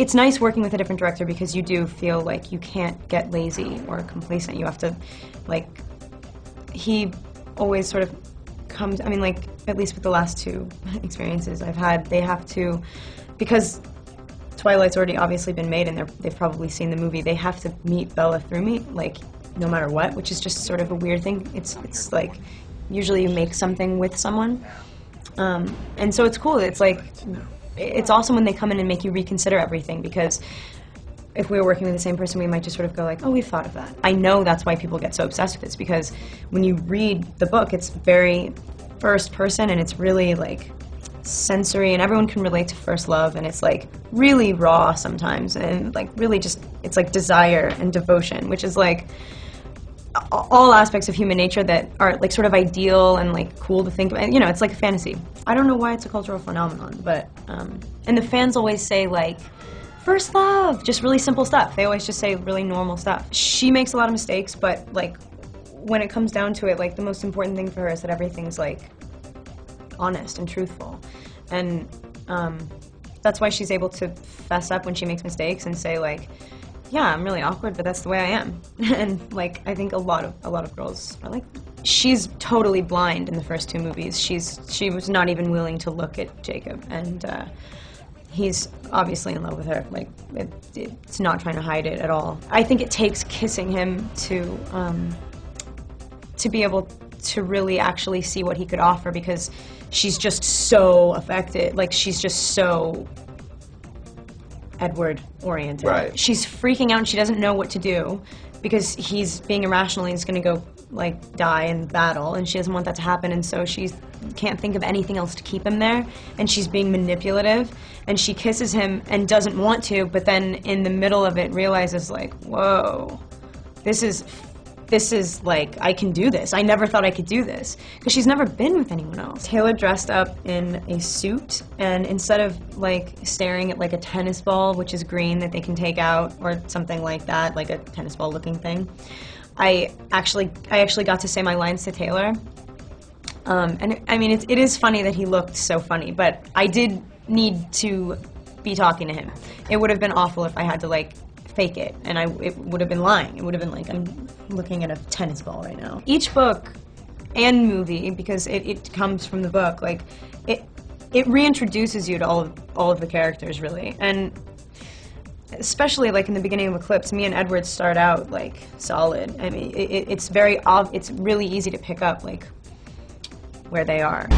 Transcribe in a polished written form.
It's nice working with a different director because you do feel like you can't get lazy or complacent. You have to, like, he always sort of comes, I mean, like, at least with the last two experiences I've had, they have to, because Twilight's already obviously been made and they've probably seen the movie, they have to meet Bella through me, like, no matter what, which is just sort of a weird thing. It's like, usually you make something with someone. And so it's cool. It's like, it's awesome when they come in and make you reconsider everything, because if we were working with the same person, we might just sort of go like, oh, we've thought of that. I know that's why people get so obsessed with this, because when you read the book, it's very first person and it's really like sensory, and everyone can relate to first love, and it's like really raw sometimes, and like really just, it's like desire and devotion, which is like all aspects of human nature that are like sort of ideal and like cool to think about. You know, it's like a fantasy. I don't know why it's a cultural phenomenon, but and the fans always say like, first love, just really simple stuff. They always just say really normal stuff. She makes a lot of mistakes, but like when it comes down to it, like the most important thing for her is that everything's like honest and truthful, and that's why she's able to fess up when she makes mistakes and say like, yeah, I'm really awkward, but that's the way I am. And like, I think a lot of girls are like that. She's totally blind in the first two movies. She was not even willing to look at Jacob, and he's obviously in love with her. Like, it's not trying to hide it at all. I think it takes kissing him to be able to really actually see what he could offer, because she's just so affected. Like, she's just so Edward-oriented. Right. She's freaking out and she doesn't know what to do because he's being irrational and he's going to go, like, die in battle, and she doesn't want that to happen, and so she can't think of anything else to keep him there, and she's being manipulative, and she kisses him and doesn't want to, but then in the middle of it realizes, like, whoa, this is like, I can do this. I never thought I could do this, because she's never been with anyone else. Taylor dressed up in a suit, and instead of like staring at like a tennis ball, which is green that they can take out, or something like that, like a tennis ball looking thing, I actually got to say my lines to Taylor. And I mean, it is funny that he looked so funny, but I did need to be talking to him. It would have been awful if I had to like fake it, and it would have been lying. It would have been like, I'm looking at a tennis ball right now. Each book and movie, because it comes from the book, like it reintroduces you to all of the characters, really. And especially like in the beginning of Eclipse, me and Edward start out like solid. I mean, it's really easy to pick up like where they are.